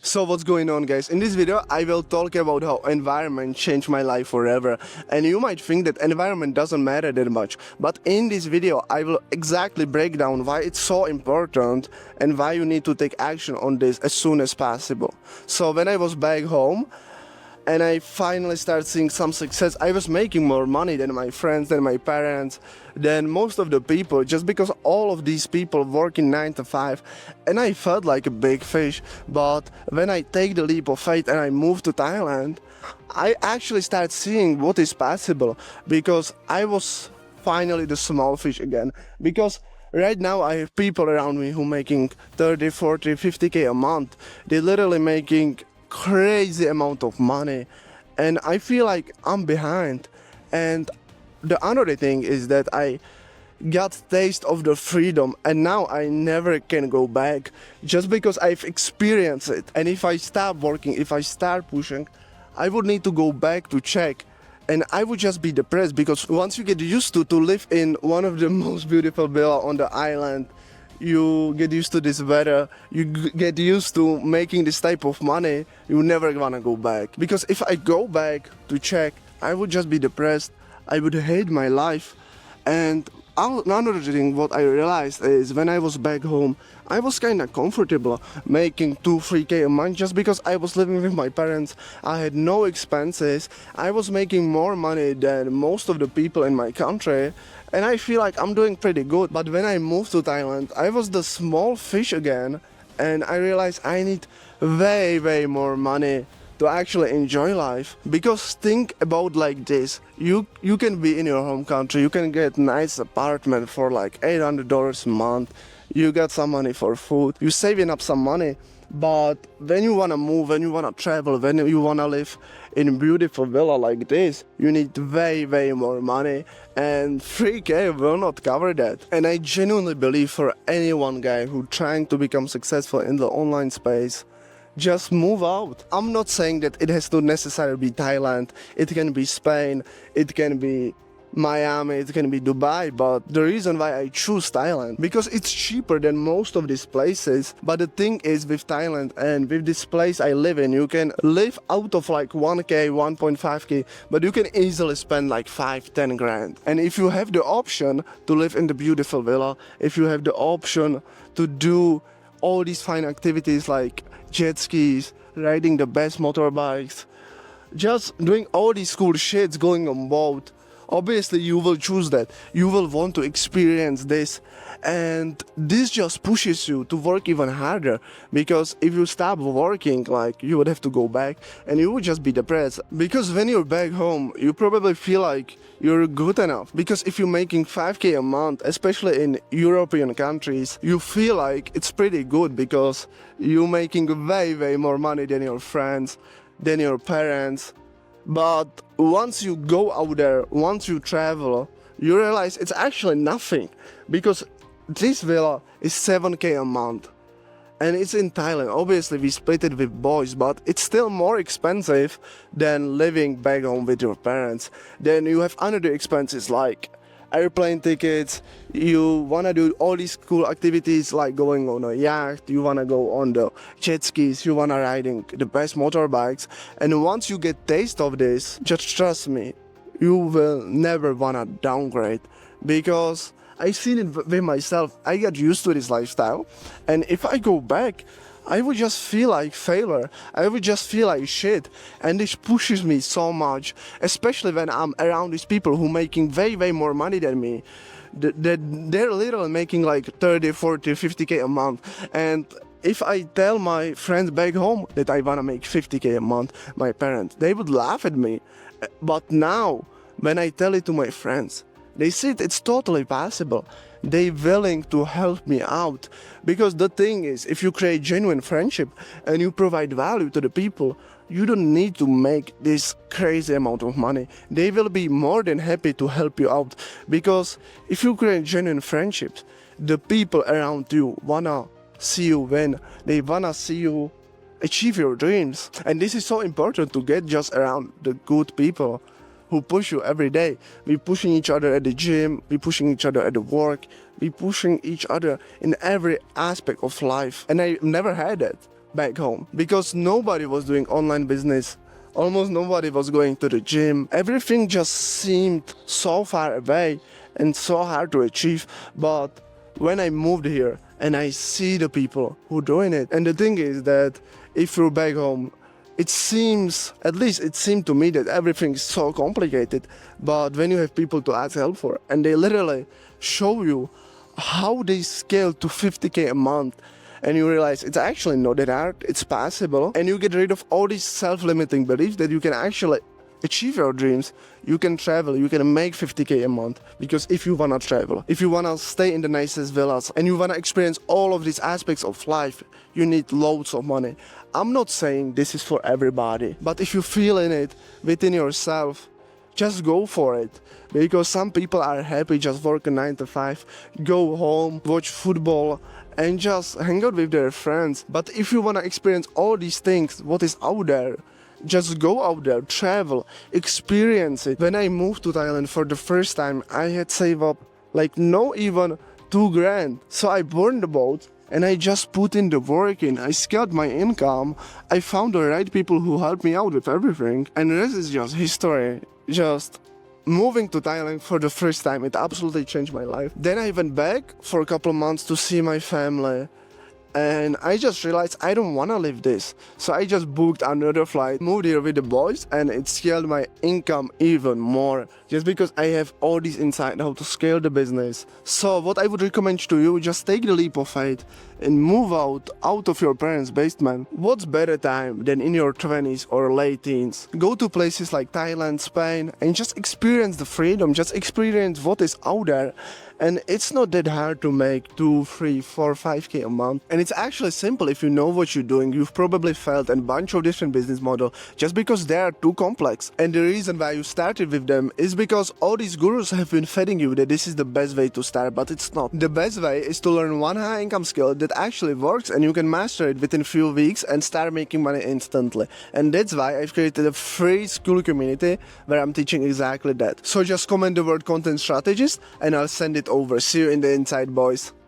So what's going on, guys? In this video I will talk about how environment changed my life forever. And you might think that environment doesn't matter that much, but in this video I will exactly break down why it's so important and why you need to take action on this as soon as possible. So when I was back home and I finally started seeing some success, I was making more money than my friends, than my parents, than most of the people, just because all of these people working 9 to 5, and I felt like a big fish. But when I take the leap of faith and I moved to Thailand, I actually started seeing what is possible, because I was finally the small fish again. Because right now I have people around me who making 30, 40, 50k a month. They're literally making crazy amount of money, and I feel like I'm behind. And the another thing is that I got taste of the freedom, and now I never can go back, just because I've experienced it. And if I stop working, if I start pushing, I would need to go back to check, and I would just be depressed, because once you get used to live in one of the most beautiful villa on the island, you get used to this weather, you get used to making this type of money, you never wanna go back. Because if I go back to check, I would just be depressed, I would hate my life. And another thing what I realized is, when I was back home, I was kinda comfortable making 2-3k a month, just because I was living with my parents, I had no expenses, I was making more money than most of the people in my country, and I feel like I'm doing pretty good. But when I moved to Thailand, I was the small fish again, and I realized I need way more money to actually enjoy life. Because think about like this, you can be in your home country, you can get nice apartment for like $800 a month, you got some money for food, you're saving up some money. But when you wanna move, when you wanna travel, when you wanna live in a beautiful villa like this, you need way more money, and 3k will not cover that. And I genuinely believe, for any one guy who trying to become successful in the online space, just move out. I'm not saying that it has to necessarily be Thailand, it can be Spain, it can be Miami, it can be Dubai, but the reason why I choose Thailand, because it's cheaper than most of these places. But the thing is, with Thailand and with this place I live in, you can live out of like 1k, 1.5k, but you can easily spend like 5-10 grand. And if you have the option to live in the beautiful villa, if you have the option to do all these fine activities like jet skis, riding the best motorbikes, just doing all these cool shits, going on boat, obviously you will choose that. You will want to experience this, and this just pushes you to work even harder. Because if you stop working, like, you would have to go back and you would just be depressed. Because when you're back home, you probably feel like you're good enough. Because if you're making 5k a month, especially in European countries, you feel like it's pretty good, because you're making way more money than your friends, than your parents. But once you go out there, once you travel, you realize it's actually nothing. Because this villa is 7k a month, and it's in Thailand. Obviously we split it with boys, but it's still more expensive than living back home with your parents. Then you have other expenses like airplane tickets, you wanna do all these cool activities like going on a yacht, you wanna go on the jet skis, you wanna riding the best motorbikes. And once you get taste of this, just trust me, you will never wanna downgrade. Because I seen it with myself, I got used to this lifestyle, and if I go back, I would just feel like failure, I would just feel like shit. And this pushes me so much, especially when I'm around these people who making way more money than me. They're literally making like 30, 40, 50k a month. And if I tell my friends back home that I wanna make 50k a month, my parents, they would laugh at me. But now, when I tell it to my friends, they see it's totally possible. They're willing to help me out. Because the thing is, if you create genuine friendship and you provide value to the people, you don't need to make this crazy amount of money. They will be more than happy to help you out. Because if you create genuine friendships, the people around you wanna see you win. They wanna see you achieve your dreams. And this is so important, to get just around the good people who push you every day. We pushing each other at the gym, we pushing each other at the work, we pushing each other in every aspect of life. And I never had that back home because nobody was doing online business. Almost nobody was going to the gym. Everything just seemed so far away and so hard to achieve. But when I moved here and I see the people who doing it, and the thing is that if you're back home, it seems, at least it seemed to me, that everything is so complicated. But when you have people to ask help for, and they literally show you how they scale to 50K a month, and you realize it's actually not that hard, it's possible, and you get rid of all these self-limiting beliefs that you can actually achieve your dreams. You can travel, you can make 50K a month, because if you wanna travel, if you wanna stay in the nicest villas, and you wanna experience all of these aspects of life, you need loads of money. I'm not saying this is for everybody, but if you feel in it within yourself, just go for it. Because some people are happy just working 9 to 5, go home, watch football, and just hang out with their friends. But if you wanna experience all these things, what is out there, just go out there, travel, experience it. When I moved to Thailand for the first time, I had saved up like no even 2 grand. So I burned the boat and I just put in the work in. I scaled my income. I found the right people who helped me out with everything. And this is just history. Just moving to Thailand for the first time, it absolutely changed my life. Then I went back for a couple of months to see my family. And I just realized I don't want to live this. So I just booked another flight, moved here with the boys, and it scaled my income even more. Just because I have all this insight how to scale the business. So what I would recommend to you, just take the leap of faith and move out of your parents' basement. What's better time than in your 20s or late teens? Go to places like Thailand, Spain, and just experience the freedom, just experience what is out there. And it's not that hard to make 2, 3, 4, 5K a month. And it's actually simple if you know what you're doing. You've probably failed a bunch of different business models just because they are too complex. And the reason why you started with them is because all these gurus have been feeding you that this is the best way to start, but it's not. The best way is to learn one high income skill that actually works and you can master it within a few weeks and start making money instantly. And that's why I've created a free school community where I'm teaching exactly that. So just comment the word content strategist and I'll send it over. See you in the inside, boys.